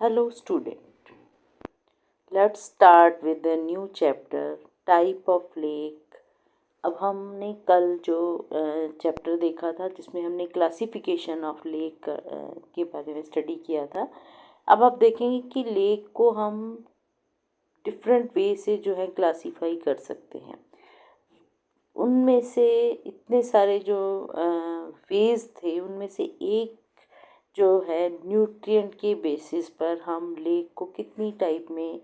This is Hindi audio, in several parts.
Hello student, let's start with the new chapter type of lake। अब हमने कल जो चैप्टर देखा था जिसमें हमने क्लासिफिकेशन ऑफ लेक के बारे में स्टडी किया था। अब आप देखेंगे कि लेक को हम डिफरेंट वे से जो है क्लासीफाई कर सकते हैं। उनमें से इतने सारे जो वेज थे उनमें से एक जो है न्यूट्रिएंट के बेसिस पर हम लेक को कितनी टाइप में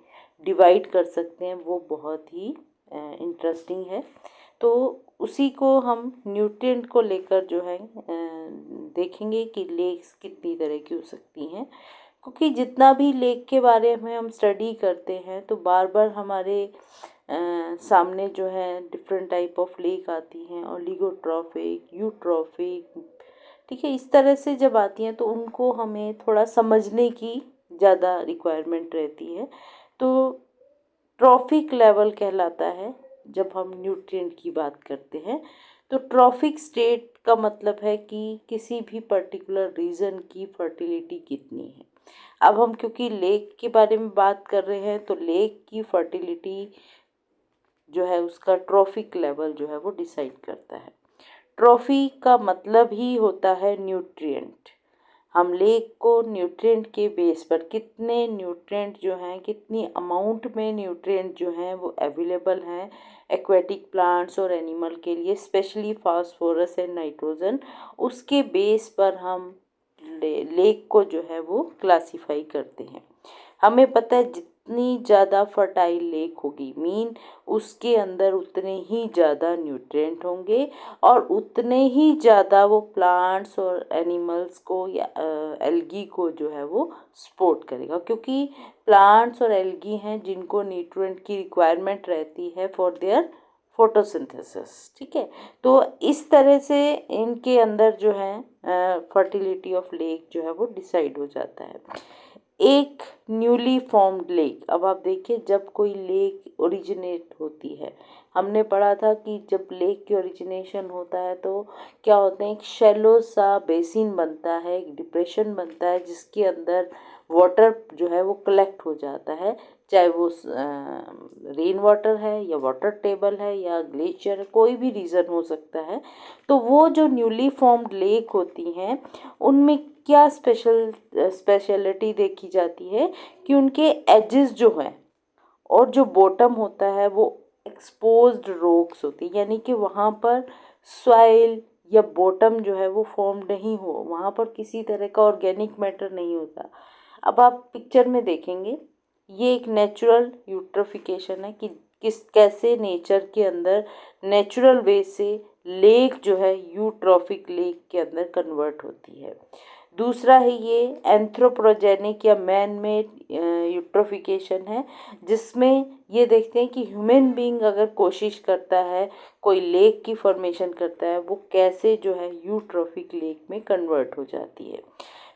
डिवाइड कर सकते हैं, वो बहुत ही इंटरेस्टिंग है। तो उसी को हम न्यूट्रिएंट को लेकर जो है देखेंगे कि लेक्स कितनी तरह की हो सकती हैं। क्योंकि जितना भी लेक के बारे में हम स्टडी करते हैं तो बार बार हमारे सामने जो है डिफरेंट टाइप ऑफ लेक आती हैं, ओलिगोट्रॉफिक, यूट्रॉफिक, ठीक है। इस तरह से जब आती हैं तो उनको हमें थोड़ा समझने की ज़्यादा रिक्वायरमेंट रहती है। तो ट्रॉफिक लेवल कहलाता है जब हम न्यूट्रिएंट की बात करते हैं। तो ट्रॉफिक स्टेट का मतलब है कि किसी भी पर्टिकुलर रीजन की फर्टिलिटी कितनी है। अब हम क्योंकि लेक के बारे में बात कर रहे हैं तो लेक की फर्टिलिटी जो है उसका ट्रॉफिक लेवल जो है वो डिसाइड करता है। ट्रॉफी का मतलब ही होता है न्यूट्रिएंट। हम लेक को न्यूट्रिएंट के बेस पर कितने न्यूट्रिएंट जो हैं, कितनी अमाउंट में न्यूट्रिएंट जो हैं वो अवेलेबल हैं एक्वेटिक प्लांट्स और एनिमल के लिए, स्पेशली फास्फोरस एंड नाइट्रोजन, उसके बेस पर हम लेक को जो है वो क्लासीफाई करते हैं। हमें पता है जितनी ज़्यादा फर्टाइल लेक होगी मीन उसके अंदर उतने ही ज़्यादा न्यूट्रिएंट होंगे और उतने ही ज़्यादा वो प्लांट्स और एनिमल्स को या एल्गी को जो है वो सपोर्ट करेगा। क्योंकि प्लांट्स और एल्गी हैं जिनको न्यूट्रिएंट की रिक्वायरमेंट रहती है फॉर देयर फोटोसिंथेसिस, ठीक है। तो इस तरह से इनके अंदर जो है फर्टिलिटी ऑफ लेक जो है वो डिसाइड हो जाता है। एक न्यूली फॉर्म्ड लेक, अब आप देखिए जब कोई लेक ओरिजिनेट होती है, हमने पढ़ा था कि जब लेक के ओरिजिनेशन होता है तो क्या होते हैं, एक शैलो सा बेसिन बनता है, एक डिप्रेशन बनता है जिसके अंदर वाटर जो है वो कलेक्ट हो जाता है, चाहे वो रेन वाटर है या वाटर टेबल है या ग्लेशियर है, कोई भी रीज़न हो सकता है। तो वो जो न्यूली फॉर्म्ड लेक होती हैं उनमें क्या स्पेशलिटी देखी जाती है कि उनके एजेस जो हैं और जो बॉटम होता है वो एक्सपोज्ड रॉक्स होती है, यानी कि वहाँ पर सॉइल या बॉटम जो है वो फॉर्म नहीं हो, वहाँ पर किसी तरह का ऑर्गेनिक मैटर नहीं होता। अब आप पिक्चर में देखेंगे ये एक नेचुरल यूट्रोफिकेशन है कि किस कैसे नेचर के अंदर नेचुरल वे से लेक जो है यूट्रॉफिक लेक के अंदर कन्वर्ट होती है। दूसरा है ये एंथ्रोपोजेनिक या मैन मेड यूट्रोफिकेशन है, जिसमें ये देखते हैं कि ह्यूमन बीइंग अगर कोशिश करता है, कोई लेक की फॉर्मेशन करता है, वो कैसे जो है यूट्रॉफिक लेक में कन्वर्ट हो जाती है।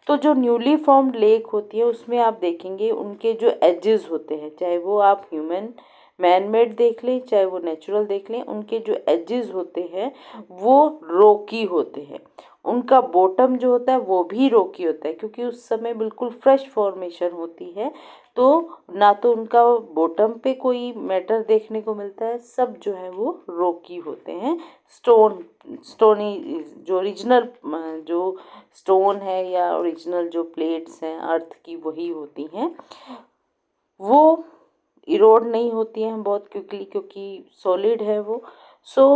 तो जो न्यूली फॉर्म्ड लेक होती है उसमें आप देखेंगे उनके जो एजेस होते हैं, चाहे वो आप ह्यूमन मैन मेड देख लें चाहे वो नेचुरल देख लें, उनके जो एजेस होते हैं वो रॉकी होते हैं। उनका बॉटम जो होता है वो भी रॉकी होता है क्योंकि उस समय बिल्कुल फ्रेश फॉर्मेशन होती है। तो ना तो उनका बॉटम पे कोई मैटर देखने को मिलता है, सब जो है वो रॉकी होते हैं। स्टोनी जो ओरिजिनल जो स्टोन है या ओरिजिनल जो प्लेट्स हैं अर्थ की वही होती हैं, वो इरोड नहीं होती हैं बहुत क्विकली क्योंकि सॉलिड है वो। सो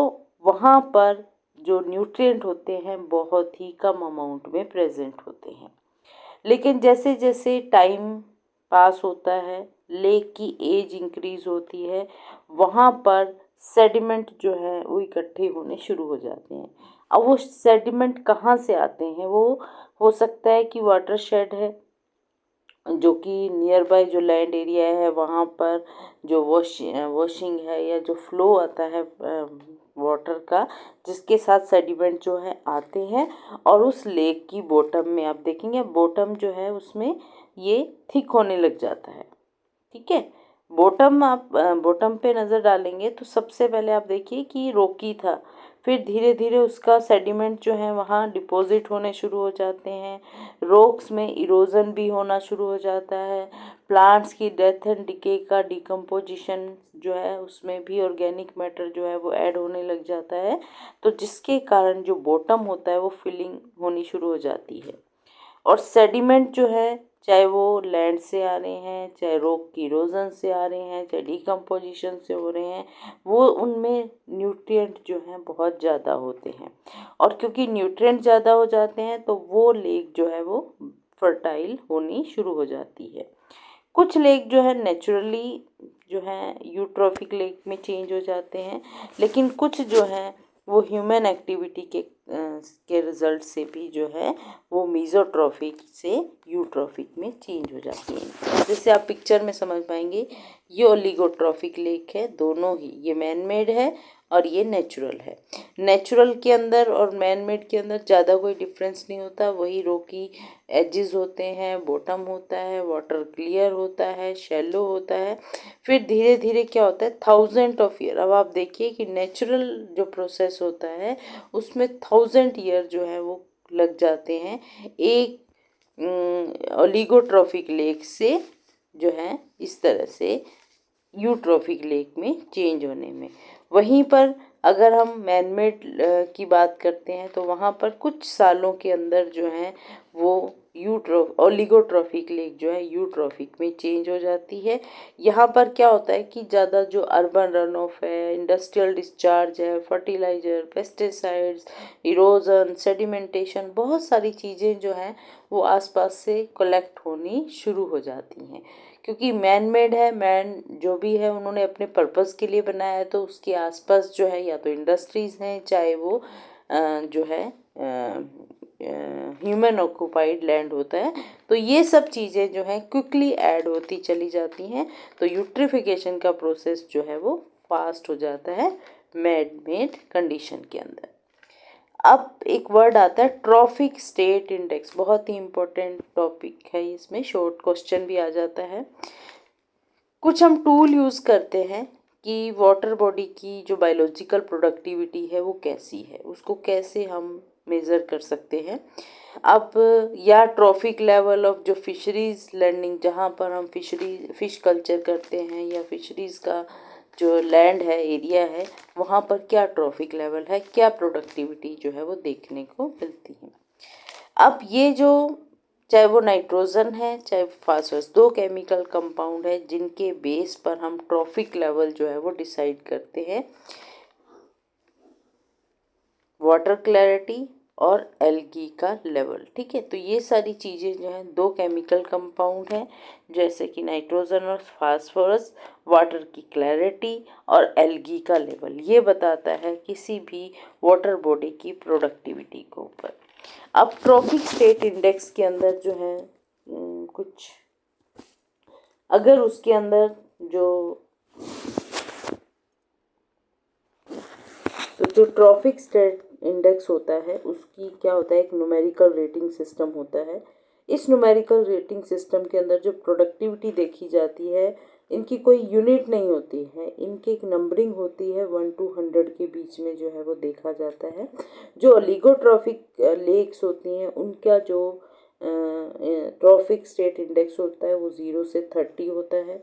वहाँ पर जो न्यूट्रिएंट होते हैं बहुत ही कम अमाउंट में प्रेजेंट होते हैं। लेकिन जैसे जैसे टाइम पास होता है, लेक की एज इंक्रीज होती है, वहाँ पर सेडिमेंट जो है वो इकट्ठे होने शुरू हो जाते हैं। अब वो सेडिमेंट कहाँ से आते हैं, वो हो सकता है कि वाटरशेड है जो कि नियर बाय जो लैंड एरिया है वहाँ पर जो वॉशिंग है या जो फ्लो आता है वाटर का, जिसके साथ सेडिमेंट जो है आते हैं और उस लेक की बॉटम में आप देखेंगे बॉटम जो है उसमें ये थिक होने लग जाता है, ठीक है। बॉटम आप बॉटम पे नज़र डालेंगे तो सबसे पहले आप देखिए कि रॉकी था, फिर धीरे धीरे उसका सेडिमेंट जो है वहाँ डिपॉजिट होने शुरू हो जाते हैं, रॉक्स में इरोजन भी होना शुरू हो जाता है, प्लांट्स की डेथ एंड डिके का डिकम्पोजिशन जो है उसमें भी ऑर्गेनिक मैटर जो है वो ऐड होने लग जाता है, तो जिसके कारण जो बॉटम होता है वो फिलिंग होनी शुरू हो जाती है। और सेडिमेंट जो है चाहे वो लैंड से आ रहे हैं, चाहे रॉक की इरोजन से आ रहे हैं, चाहे डिकम्पोजिशन से हो रहे हैं, वो उनमें न्यूट्रिएंट जो हैं बहुत ज़्यादा होते हैं, और क्योंकि न्यूट्रिएंट ज़्यादा हो जाते हैं तो वो लेक जो है वो फर्टाइल होनी शुरू हो जाती है। कुछ लेक जो है नेचुरली जो है यूट्रॉफिक लेक में चेंज हो जाते हैं, लेकिन कुछ जो है वो ह्यूमन एक्टिविटी के रिजल्ट से भी जो है वो मीज़ोट्रॉफिक से यूट्रॉफिक में चेंज हो जाती हैं। जैसे आप पिक्चर में समझ पाएंगे, ये ओलिगोट्रॉफिक लेक है, दोनों ही, ये मैन मेड है और ये नेचुरल है। नेचुरल के अंदर और मैन मेड के अंदर ज़्यादा कोई डिफरेंस नहीं होता, वही रॉकी एजेस होते हैं, बॉटम होता है, वाटर क्लियर होता है, शैलो होता है। फिर धीरे धीरे क्या होता है, 1000 ईयर, अब आप देखिए कि नेचुरल जो प्रोसेस होता है उसमें 1000 ईयर जो है वो लग जाते हैं एक ओलिगोट्रॉफिक लेक से जो है इस तरह से यूट्रॉफिक लेक में चेंज होने में। वहीं पर अगर हम मैनमेड की बात करते हैं तो वहाँ पर कुछ सालों के अंदर जो है वो ओलिगोट्रॉफिक लेक जो है यूट्रॉफिक में चेंज हो जाती है। यहाँ पर क्या होता है कि ज़्यादा जो अर्बन रन ऑफ है, इंडस्ट्रियल डिस्चार्ज है, फर्टिलाइज़र, पेस्टिसाइड्स, इरोजन, सेडिमेंटेशन, बहुत सारी चीज़ें जो हैं वो आसपास से कलेक्ट होनी शुरू हो जाती हैं। क्योंकि मैन मेड है, मैन जो भी है उन्होंने अपने पर्पस के लिए बनाया है, तो उसके आसपास जो है या तो इंडस्ट्रीज़ हैं, चाहे वो जो है ह्यूमन ऑक्यूपाइड लैंड होता है, तो ये सब चीज़ें जो हैं क्विकली ऐड होती चली जाती हैं, तो यूट्रिफिकेशन का प्रोसेस जो है वो फास्ट हो जाता है मैन मेड कंडीशन के अंदर। अब एक वर्ड आता है ट्रॉफिक स्टेट इंडेक्स, बहुत ही इम्पोर्टेंट टॉपिक है, इसमें शॉर्ट क्वेश्चन भी आ जाता है। कुछ हम टूल यूज़ करते हैं कि वाटर बॉडी की जो बायोलॉजिकल प्रोडक्टिविटी है वो कैसी है, उसको कैसे हम मेज़र कर सकते हैं। अब या ट्रॉफिक लेवल ऑफ जो फिशरीज़ लैंडिंग, जहाँ पर हम फिश कल्चर करते हैं, या फिशरीज़ का जो लैंड है, एरिया है, वहाँ पर क्या ट्रॉफिक लेवल है, क्या प्रोडक्टिविटी जो है वो देखने को मिलती है। अब ये जो चाहे वो नाइट्रोजन है चाहे फास्फोरस, दो केमिकल कंपाउंड है जिनके बेस पर हम ट्रॉफिक लेवल जो है वो डिसाइड करते हैं, वाटर क्लैरिटी और एल्गी का लेवल। ठीक है, तो ये सारी चीज़ें जो हैं दो केमिकल कंपाउंड हैं, जैसे कि नाइट्रोजन और फास्फोरस, वाटर की क्लैरिटी और एल्गी का लेवल, ये बताता है किसी भी वाटर बॉडी की प्रोडक्टिविटी के ऊपर। अब ट्रॉफिक स्टेट इंडेक्स के अंदर जो है कुछ, अगर उसके अंदर जो ट्रॉफिक स्टेट इंडेक्स होता है उसकी क्या होता है, एक न्यूमेरिकल रेटिंग सिस्टम होता है। इस न्यूमेरिकल रेटिंग सिस्टम के अंदर जो प्रोडक्टिविटी देखी जाती है, इनकी कोई यूनिट नहीं होती है, इनकी एक नंबरिंग होती है 1 to 100 के बीच में जो है वो देखा जाता है। जो ओलिगोट्रॉफिक लेक्स होती हैं उनका जो ट्रॉफिक स्टेट इंडेक्स होता है वो 0 से 30 होता है।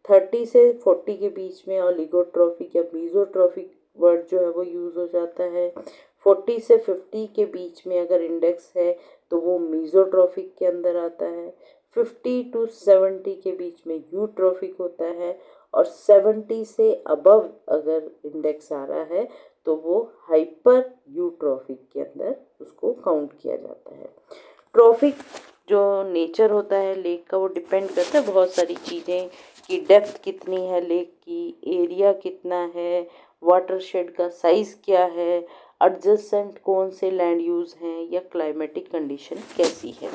30 से 40 के बीच में ओलिगोट्रॉफिक या मीज़ोट्रॉफिक वर्ड जो है वो यूज़ हो जाता है। 40 से 50 के बीच में अगर इंडेक्स है तो वो मीज़ोट्रॉफिक के अंदर आता है। 50 to 70 के बीच में यूट्रॉफिक होता है, और 70 से अबव अगर इंडेक्स आ रहा है तो वो हाइपर यूट्रॉफिक के अंदर उसको काउंट किया जाता है। ट्रॉफिक जो नेचर होता है लेक का वो डिपेंड करता है बहुत सारी चीज़ें, कि डेप्थ कितनी है लेक की, एरिया कितना है, वाटरशेड का साइज़ क्या है, एडजेसेंट कौन से लैंड यूज़ हैं, या क्लाइमेटिक कंडीशन कैसी है।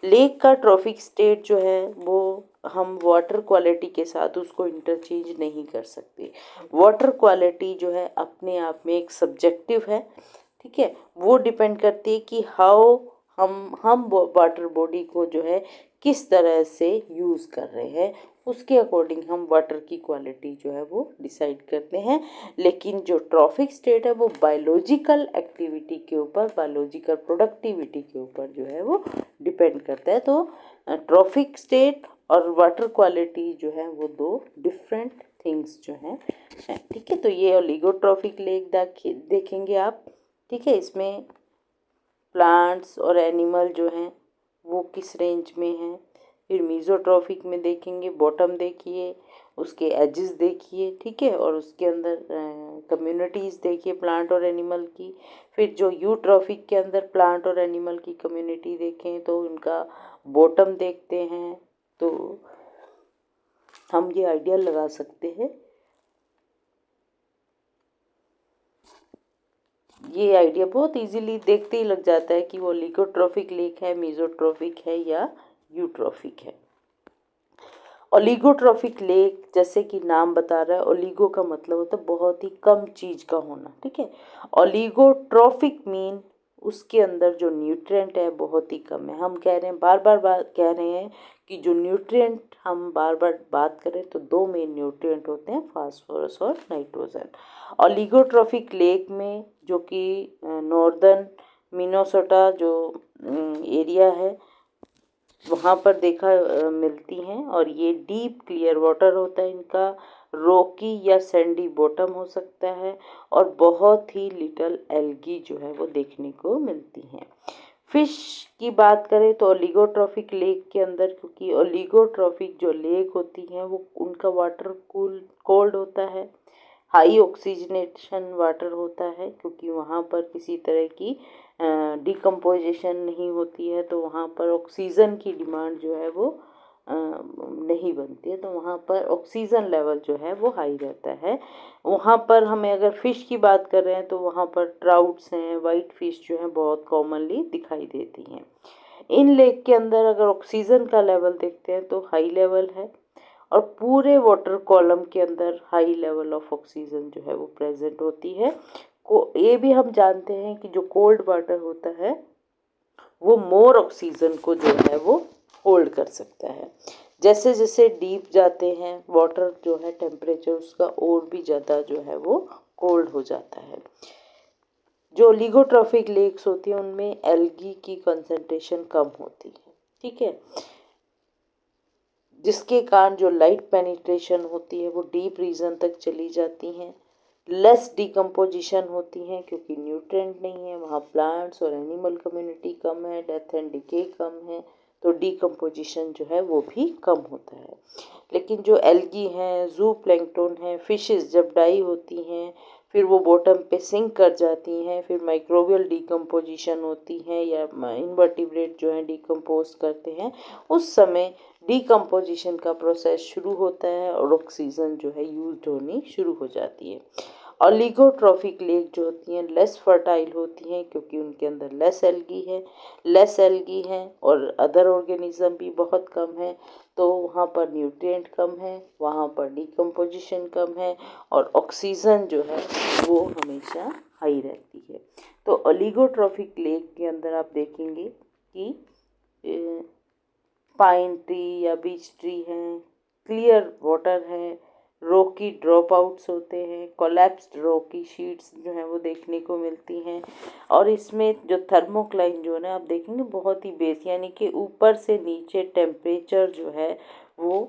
लेक का ट्रॉफिक स्टेट जो है वो हम वाटर क्वालिटी के साथ उसको इंटरचेंज नहीं कर सकते। वाटर क्वालिटी जो है अपने आप में एक सब्जेक्टिव है, ठीक है, वो डिपेंड करती है कि हाउ हम वाटर बॉडी को जो है किस तरह से यूज़ कर रहे हैं, उसके अकॉर्डिंग हम वाटर की क्वालिटी जो है वो डिसाइड करते हैं। लेकिन जो ट्रॉफिक स्टेट है वो बायोलॉजिकल एक्टिविटी के ऊपर, बायोलॉजिकल प्रोडक्टिविटी के ऊपर जो है वो डिपेंड करता है। तो ट्रॉफिक स्टेट और वाटर क्वालिटी जो है वो दो डिफरेंट थिंग्स जो हैं, ठीक है। तो ये ओलिगोट्रॉफिक लेक देखेंगे आप, ठीक है। इसमें प्लांट्स और एनिमल जो हैं वो किस रेंज में हैं। फिर मीज़ोट्रॉफिक में देखेंगे, बॉटम देखिए, उसके एजेस देखिए, ठीक है, और उसके अंदर कम्युनिटीज़ देखिए प्लांट और एनिमल की। फिर जो यूट्रॉफिक के अंदर प्लांट और एनिमल की कम्युनिटी देखें तो उनका बॉटम देखते हैं, तो हम ये आइडिया लगा सकते हैं, ये आइडिया बहुत इजीली देखते ही लग जाता है कि वो ओलिगोट्रॉफिक लेक है, मीज़ोट्रॉफिक है या यूट्रॉफिक है। ओलिगोट्रॉफिक लेक जैसे कि नाम बता रहा है, ओलिगो का मतलब होता है बहुत ही कम चीज़ का होना, ठीक है। ओलिगोट्रॉफिक मीन उसके अंदर जो न्यूट्रिएंट है बहुत ही कम है। हम कह रहे हैं बार बार कह रहे हैं कि जो न्यूट्रिएंट, हम बार बार बात करें तो दो मेन न्यूट्रिएंट होते हैं, फास्फोरस और नाइट्रोजन। ओलिगोट्रॉफिक लेक में जो कि नॉर्दर्न मिनेसोटा जो एरिया है वहाँ पर देखा मिलती हैं, और ये डीप क्लियर वाटर होता है इनका, रॉकी या सैंडी बॉटम हो सकता है, और बहुत ही लिटल एल्गी जो है वो देखने को मिलती हैं। फिश की बात करें तो ओलिगोट्रॉफिक लेक के अंदर, क्योंकि ओलिगोट्रॉफिक जो लेक होती हैं वो उनका वाटर कोल्ड होता है, हाई ऑक्सीजनेशन वाटर होता है, क्योंकि वहाँ पर किसी तरह की डिकम्पोजिशन नहीं होती है, तो वहाँ पर ऑक्सीजन की डिमांड जो है वो नहीं बनती है, तो वहाँ पर ऑक्सीजन लेवल जो है वो हाई रहता है। वहाँ पर हमें अगर फ़िश की बात कर रहे हैं तो वहाँ पर ट्राउट्स हैं, वाइट फ़िश जो हैं बहुत कॉमनली दिखाई देती हैं। इन लेक के अंदर अगर ऑक्सीजन का लेवल देखते हैं तो हाई लेवल है, और पूरे वाटर कॉलम के अंदर हाई लेवल ऑफ ऑक्सीजन जो है वो प्रेजेंट होती है। ये भी हम जानते हैं कि जो कोल्ड वाटर होता है वो मोर ऑक्सीजन को जो है वो होल्ड कर सकता है। जैसे जैसे डीप जाते हैं वाटर जो है टेम्परेचर उसका और भी ज़्यादा जो है वो कोल्ड हो जाता है। जो ओलिगोट्रॉफिक लेक्स होती हैं उनमें एल्गी की कंसंट्रेशन कम होती है, ठीक है, जिसके कारण जो लाइट पेनिट्रेशन होती है वो डीप रीजन तक चली जाती हैं। लेस डिकम्पोजिशन होती हैं क्योंकि न्यूट्रिएंट नहीं है, वहाँ प्लांट्स और एनिमल कम्युनिटी कम है, डेथ एंड डिके कम है, तो डिकम्पोजिशन जो है वो भी कम होता है। लेकिन जो एल्गी हैं, जू प्लैंकटन हैं, फिशेस जब डाई होती हैं फिर वो बॉटम पे सिंक कर जाती हैं, फिर माइक्रोबियल डिकम्पोजिशन होती है या इनवर्टिब्रेट जो है डिकम्पोज करते हैं, उस समय डिकम्पोजिशन का प्रोसेस शुरू होता है और ऑक्सीजन जो है यूज होनी शुरू हो जाती है। ओलिगोट्रॉफिक लेक जो होती हैं लेस फर्टाइल होती हैं क्योंकि उनके अंदर लेस एल्गी हैं और अदर ऑर्गेनिज्म भी बहुत कम है, तो वहाँ पर न्यूट्रिएंट कम है, वहाँ पर डिकम्पोजिशन कम है, और ऑक्सीजन जो है वो हमेशा हाई रहती है। तो ओलिगोट्रॉफिक लेक के अंदर आप देखेंगे कि पाइन ट्री या बीच ट्री हैं, क्लियर वाटर है, रॉकी ड्रॉप आउट्स होते हैं, कोलैप्स्ड रॉकी शीट्स जो हैं वो देखने को मिलती हैं, और इसमें जो थर्मोक्लाइन जो है ना आप देखेंगे बहुत ही बेस, यानी कि ऊपर से नीचे टेम्परेचर जो है वो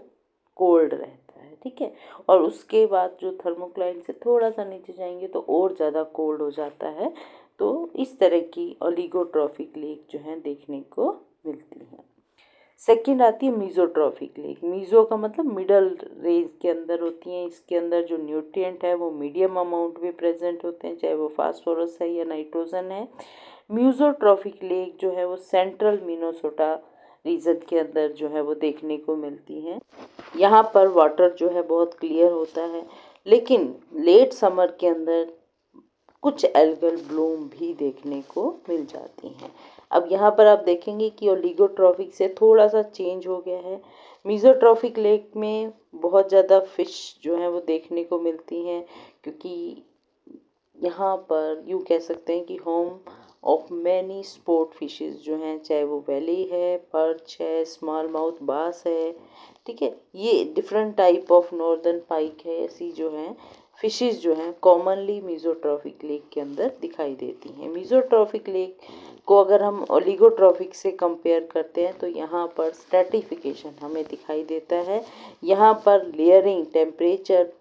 कोल्ड रहता है, ठीक है, और उसके बाद जो थर्मोक्लाइन से थोड़ा सा नीचे जाएंगे तो और ज़्यादा कोल्ड हो जाता है। तो इस तरह की ओलिगोट्रॉफिक लेक जो है देखने को मिलती हैं। सेकंड आती है मीज़ोट्रॉफिक लेक। मीज़ो का मतलब मिडल रेंज के अंदर होती हैं, इसके अंदर जो न्यूट्रिएंट है वो मीडियम अमाउंट में प्रेजेंट होते हैं, चाहे वो फास्फोरस है या नाइट्रोजन है। मीज़ोट्रॉफिक लेक जो है वो सेंट्रल मिनेसोटा रीजन के अंदर जो है वो देखने को मिलती हैं। यहाँ पर वाटर जो है बहुत क्लियर होता है, लेकिन लेट समर के अंदर कुछ एल्गल ब्लूम भी देखने को मिल जाती हैं। अब यहाँ पर आप देखेंगे कि ओलिगोट्रॉफिक से थोड़ा सा चेंज हो गया है। मीज़ोट्रॉफिक लेक में बहुत ज़्यादा फ़िश जो हैं वो देखने को मिलती हैं, क्योंकि यहाँ पर यूँ कह सकते हैं कि home of many sport fishes जो हैं, चाहे वो वैली है, पर्च है, स्मॉल माउथ बास है, ठीक है, ये डिफरेंट टाइप ऑफ नॉर्दर्न पाइक है, ऐसी जो हैं फिशेस जो हैं कॉमनली मीजोट्रॉफिक लेक के अंदर दिखाई देती हैं। मीजोट्रॉफिक लेक को अगर हम ओलिगोट्रॉफिक से कंपेयर करते हैं तो यहाँ पर स्ट्रेटिफिकेशन हमें दिखाई देता है। यहाँ पर लेयरिंग टेम्परेचर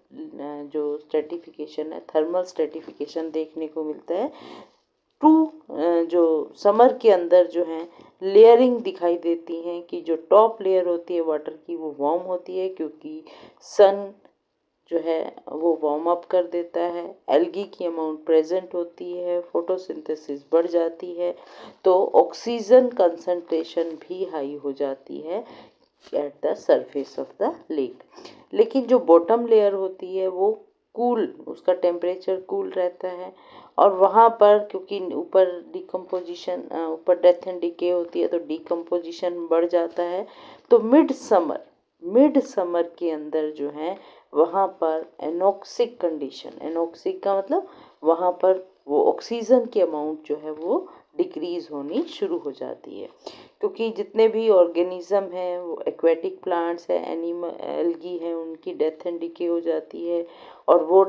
जो स्ट्रेटिफिकेशन है, थर्मल स्ट्रेटिफिकेशन देखने को मिलता है। जो समर के अंदर जो है लेयरिंग दिखाई देती हैं कि जो टॉप लेयर होती है वाटर की वो वार्म होती है, क्योंकि सन जो है वो वार्म अप कर देता है, एल्गी की अमाउंट प्रेजेंट होती है, फोटोसिंथेसिस बढ़ जाती है, तो ऑक्सीजन कंसंट्रेशन भी हाई हो जाती है at the surface of the lake. लेकिन जो बॉटम लेयर होती है वो कूल, उसका टेम्परेचर कूल रहता है, और वहाँ पर क्योंकि ऊपर डिकम्पोजिशन, ऊपर डेथ एंड डिके होती है तो डिकम्पोजिशन बढ़ जाता है, तो मिड समर के अंदर जो है वहाँ पर एनॉक्सिक कंडीशन, एनॉक्सिक का मतलब वहाँ पर वो ऑक्सीजन की अमाउंट जो है वो डिक्रीज होनी शुरू हो जाती है, क्योंकि जितने भी ऑर्गेनिज्म हैं वो एक्वेटिक प्लांट्स हैं, एनिमल एल्गी हैं, उनकी डेथ एंड डिके हो जाती है, और वो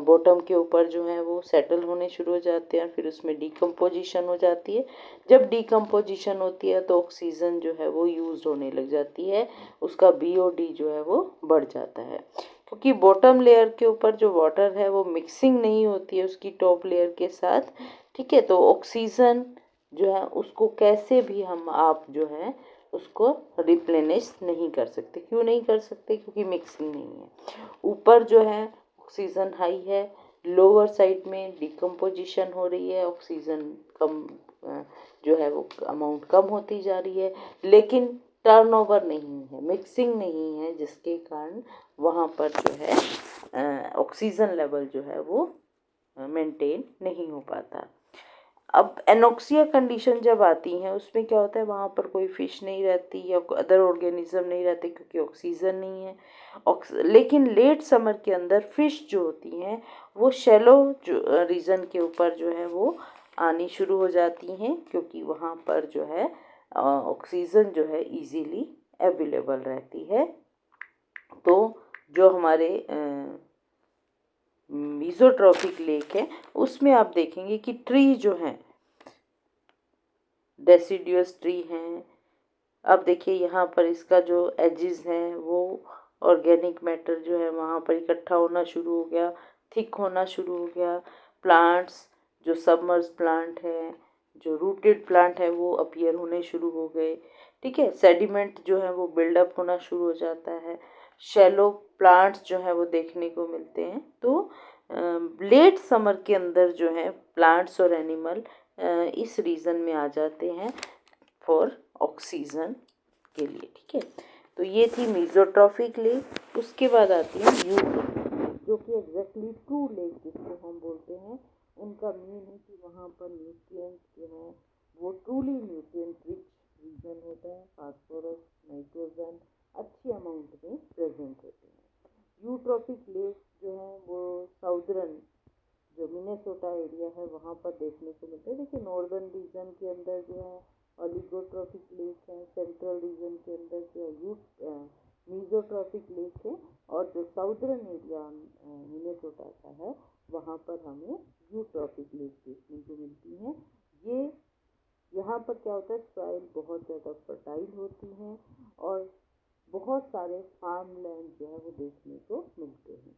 बॉटम के ऊपर जो है वो सेटल होने शुरू हो जाते हैं, फिर उसमें डिकम्पोजिशन हो जाती है। जब डिकम्पोजिशन होती है तो ऑक्सीजन जो है वो यूज होने लग जाती है, उसका बीओडी जो है वो बढ़ जाता है, क्योंकि बॉटम लेयर के ऊपर जो वाटर है वो मिक्सिंग नहीं होती है उसकी टॉप लेयर के साथ, ठीक है, तो ऑक्सीजन जो है उसको कैसे भी हम आप जो है उसको रिप्लेनिश नहीं कर सकते। क्यों नहीं कर सकते? क्योंकि मिक्सिंग नहीं है। ऊपर जो है ऑक्सीजन हाई है, लोअर साइड में डिकम्पोजिशन हो रही है, ऑक्सीजन कम जो है वो अमाउंट कम होती जा रही है, लेकिन टर्नओवर नहीं है, मिक्सिंग नहीं है, जिसके कारण वहाँ पर जो है ऑक्सीजन लेवल जो है वो मेंटेन नहीं हो पाता। अब एनोक्सिया कंडीशन जब आती हैं उसमें क्या होता है, वहाँ पर कोई फिश नहीं रहती या अदर ऑर्गेनिज्म नहीं रहते, क्योंकि ऑक्सीजन नहीं है। लेकिन लेट समर के अंदर फिश जो होती हैं वो शैलो जो रीजन के ऊपर जो है वो आनी शुरू हो जाती हैं, क्योंकि वहाँ पर जो है ऑक्सीजन जो है इजीली अवेलेबल रहती है। तो जो हमारे मीजोट्रॉफिक लेक है उसमें आप देखेंगे कि ट्री जो हैं डेसिडियस ट्री हैं। अब देखिए यहाँ पर इसका जो एजिस हैं वो ऑर्गेनिक मैटर जो है वहाँ पर इकट्ठा होना शुरू हो गया, थिक होना शुरू हो गया। प्लांट्स जो सबमर्ज प्लांट है, जो रूटेड प्लांट है वो अपीयर होने शुरू हो गए, ठीक है। सेडिमेंट जो है वो बिल्डअप होना शुरू हो जाता है, शैलो प्लांट्स जो है वो देखने को मिलते हैं। तो लेट समर के अंदर जो है प्लांट्स और एनिमल इस रीजन में आ जाते हैं फॉर ऑक्सीजन के लिए, ठीक है। तो ये थी मीजोट्रॉफिक लेक। उसके बाद आती है यूट्रोफिक, जो कि एग्जैक्टली ट्रू लेक जिसको हम बोलते हैं। उनका मीन है कि वहाँ पर न्यूट्रिएंट्स जो हैं वो ट्रूली न्यूट्रिएंट रिच रीजन होता है, फास्फोरस नाइट्रोजन अच्छी अमाउंट में प्रेजेंट होते हैं। यूट्रोफिक लेक जो है वो साउदर्न जो मिनेसोटा एरिया है वहाँ पर देखने को मिलते हैं। देखिए नॉर्दर्न रीजन के अंदर जो है ओलिगोट्रॉफिक लेक है, सेंट्रल रीजन के अंदर जो है मीजोट्रॉफिक लेक है, और जो साउदर्न एरिया मिनेसोटा का है वहाँ पर हमें यूट्रॉफिक लेक देखने को मिलती हैं। ये यहाँ पर क्या होता है, सॉइल बहुत ज़्यादा फर्टाइल होती हैं और बहुत सारे फार्म लैंड जो है वो देखने को मिलते हैं।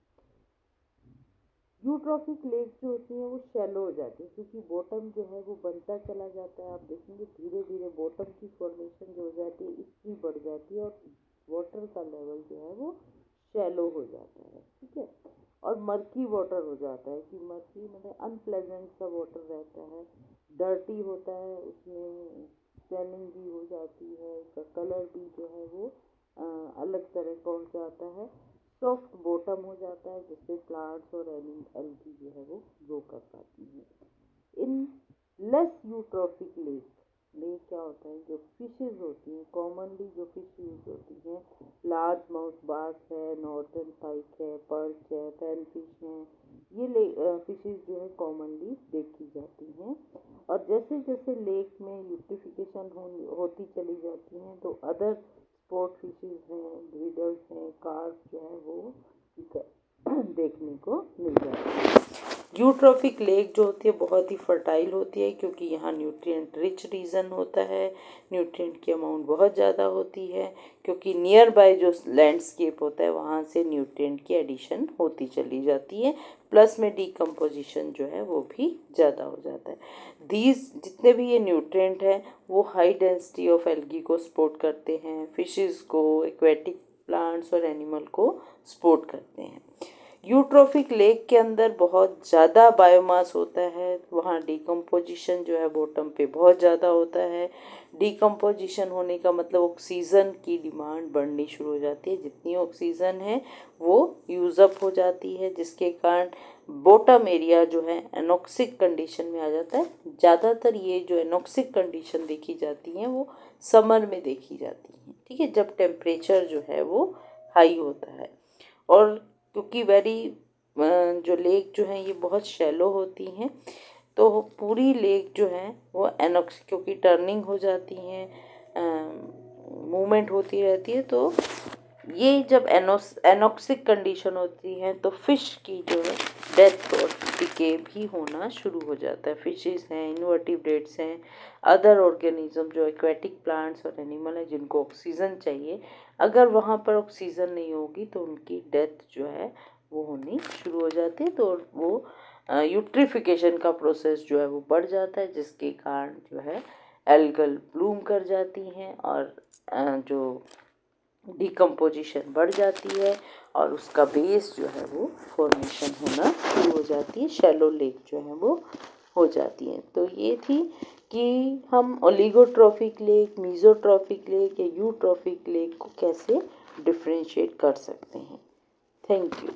यूट्रॉफिक लेक जो होती है वो शैलो हो जाती है, क्योंकि बॉटम जो है वो बनता चला जाता है। आप देखेंगे धीरे धीरे बॉटम की फॉर्मेशन जो हो जाती है इसकी बढ़ जाती है और वाटर का लेवल जो है वो शैलो हो जाता है, ठीक है। और मर्की वाटर हो जाता है, कि मर्की मतलब अनप्लेजेंट सा वाटर रहता है, डर्टी होता है, उसमें स्टेनिंग भी हो जाती है, उसका कलर भी जो है वो अलग तरह का हो जाता है। सॉफ्ट बॉटम हो जाता है जिससे प्लांट्स और एल्गी जो है वो ग्रो कर पाती हैं। इन लेस यूट्रॉफिक लेक में क्या होता है, जो फिशेज होती हैं कॉमनली जो फिश यूज होती हैं, लार्ज माउथ बास है, नॉर्दर्न पाइक है, पर्च है, पैन फिश हैं, ये फिशेज जो है कॉमनली देखी जाती हैं। और जैसे जैसे लेक में यूट्रिफिकेशन होती चली जाती हैं तो अदर स्पोर्ट फिशेज हैं, ब्रीडर्स हैं, कार्प जो है वो देखने को मिल जाती है। यूट्रॉफिक लेक जो होती है बहुत ही फर्टाइल होती है क्योंकि यहाँ न्यूट्रिएंट रिच रीजन होता है, न्यूट्रिएंट की अमाउंट बहुत ज़्यादा होती है क्योंकि नियर बाय जो लैंडस्केप होता है वहाँ से न्यूट्रिएंट की एडिशन होती चली जाती है, प्लस में डिकम्पोजिशन जो है वो भी ज़्यादा हो जाता है। दीज जितने भी ये न्यूट्रिएंट हैं वो हाई डेंसिटी ऑफ एल्गी को सपोर्ट करते हैं, फिशेस को, एक्वेटिक प्लांट्स और एनिमल को सपोर्ट करते हैं। यूट्रॉफिक लेक के अंदर बहुत ज़्यादा बायोमास होता है, वहाँ डिकम्पोजिशन जो है बॉटम पे बहुत ज़्यादा होता है। डिकम्पोजिशन होने का मतलब ऑक्सीजन की डिमांड बढ़नी शुरू हो जाती है, जितनी ऑक्सीजन है वो यूज़अप हो जाती है, जिसके कारण बॉटम एरिया जो है एनॉक्सिक कंडीशन में आ जाता है। ज़्यादातर ये जो एनॉक्सिक कंडीशन देखी जाती हैं वो समर में देखी जाती हैं, ठीक है, जब टेम्परेचर जो है वो हाई होता है। और क्योंकि जो लेक जो हैं ये बहुत शैलो होती हैं तो पूरी लेक जो है वो एनॉक्स क्योंकि टर्निंग हो जाती हैं, मूवमेंट होती रहती है, तो ये जब एनॉक्सिक कंडीशन होती है तो फिश की जो है डेथ और डिके भी होना शुरू हो जाता है। फिशेस हैं, इनवर्टिब्रेट्स हैं, अदर ऑर्गेनिज्म जो एक्वेटिक प्लांट्स और एनिमल हैं जिनको ऑक्सीजन चाहिए, अगर वहाँ पर ऑक्सीजन नहीं होगी तो उनकी डेथ जो है वो होनी शुरू हो जाती है। तो वो यूट्रिफिकेशन का प्रोसेस जो है वो बढ़ जाता है, जिसके कारण जो है एल्गल ब्लूम कर जाती हैं और जो डिकम्पोजिशन बढ़ जाती है और उसका बेस जो है वो फॉर्मेशन होना शुरू हो जाती है, शैलो लेक जो है वो हो जाती है। तो ये थी कि हम ओलिगोट्रॉफिक लेक, मीज़ोट्रॉफिक लेक या यूट्रॉफिक लेक को कैसे डिफ्रेंशिएट कर सकते हैं। Thank you.